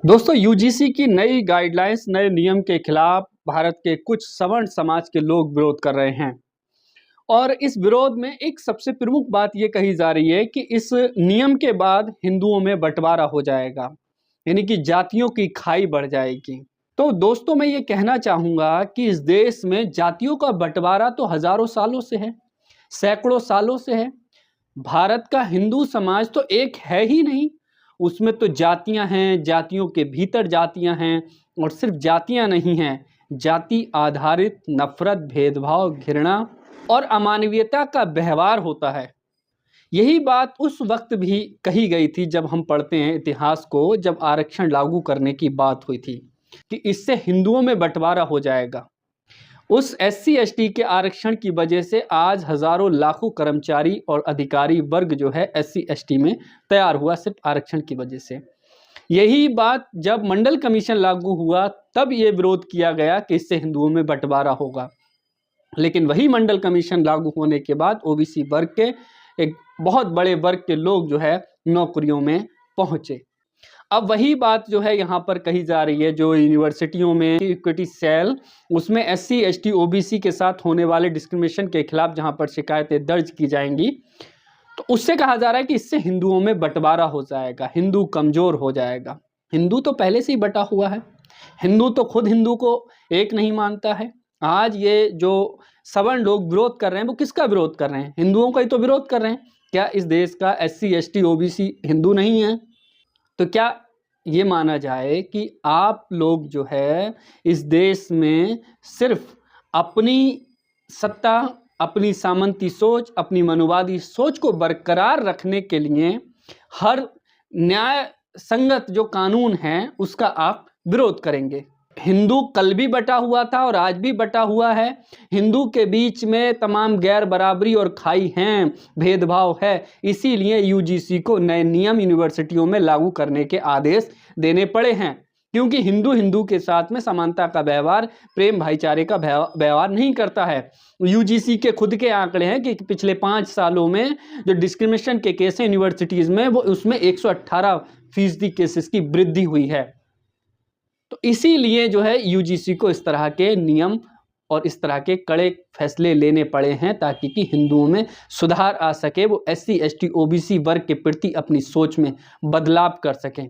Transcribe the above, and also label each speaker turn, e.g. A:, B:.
A: दोस्तों यूजीसी की नई गाइडलाइंस नए नियम के खिलाफ भारत के कुछ सवर्ण समाज के लोग विरोध कर रहे हैं। और इस विरोध में एक सबसे प्रमुख बात यह कही जा रही है कि इस नियम के बाद हिंदुओं में बंटवारा हो जाएगा, यानी कि जातियों की खाई बढ़ जाएगी। तो दोस्तों मैं ये कहना चाहूँगा कि इस देश में जातियों का बंटवारा तो हजारों सालों से है, सैकड़ों सालों से है। भारत का हिंदू समाज तो एक है ही नहीं, उसमें तो जातियां हैं, जातियों के भीतर जातियां हैं। और सिर्फ जातियां नहीं हैं, जाति आधारित नफरत, भेदभाव, घृणा और अमानवीयता का व्यवहार होता है। यही बात उस वक्त भी कही गई थी जब हम पढ़ते हैं इतिहास को, जब आरक्षण लागू करने की बात हुई थी कि इससे हिंदुओं में बंटवारा हो जाएगा। उस एससी एसटी के आरक्षण की वजह से आज हजारों लाखों कर्मचारी और अधिकारी वर्ग जो है एससी एसटी में तैयार हुआ, सिर्फ आरक्षण की वजह से। यही बात जब मंडल कमीशन लागू हुआ तब ये विरोध किया गया कि इससे हिंदुओं में बंटवारा होगा। लेकिन वही मंडल कमीशन लागू होने के बाद ओबीसी वर्ग के एक बहुत बड़े वर्ग के लोग जो है नौकरियों में पहुंचे। अब वही बात जो है यहाँ पर कही जा रही है, जो यूनिवर्सिटियों में इक्विटी सेल, उसमें एससी एसटी ओबीसी के साथ होने वाले डिस्क्रिमिनेशन के खिलाफ जहाँ पर शिकायतें दर्ज की जाएंगी, तो उससे कहा जा रहा है कि इससे हिंदुओं में बंटवारा हो जाएगा, हिंदू कमजोर हो जाएगा। हिंदू तो पहले से ही बटा हुआ है, हिंदू तो खुद हिंदू को एक नहीं मानता है। आज ये जो सवर्ण लोग विरोध कर रहे हैं वो किसका विरोध कर रहे हैं? हिंदुओं का ही तो विरोध कर रहे हैं। क्या इस देश का एससी एसटी ओबीसी हिंदू नहीं है? तो क्या ये माना जाए कि आप लोग जो है इस देश में सिर्फ अपनी सत्ता, अपनी सामंती सोच, अपनी मनुवादी सोच को बरकरार रखने के लिए हर न्याय संगत जो कानून है उसका आप विरोध करेंगे? हिंदू कल भी बटा हुआ था और आज भी बटा हुआ है। हिंदू के बीच में तमाम गैर बराबरी और खाई हैं, भेदभाव है। इसीलिए यूजीसी को नए नियम यूनिवर्सिटियों में लागू करने के आदेश देने पड़े हैं, क्योंकि हिंदू हिंदू के साथ में समानता का व्यवहार, प्रेम भाईचारे का व्यवहार नहीं करता है। यूजीसी के खुद के आंकड़े हैं कि पिछले 5 सालों में जो डिस्क्रिमिनेशन के केस हैं यूनिवर्सिटीज़ में, वो उसमें 118% केसेस की वृद्धि हुई है। तो इसीलिए जो है यूजीसी को इस तरह के नियम और इस तरह के कड़े फैसले लेने पड़े हैं, ताकि कि हिंदुओं में सुधार आ सके, वो एससी एसटी ओबीसी वर्ग के प्रति अपनी सोच में बदलाव कर सकें।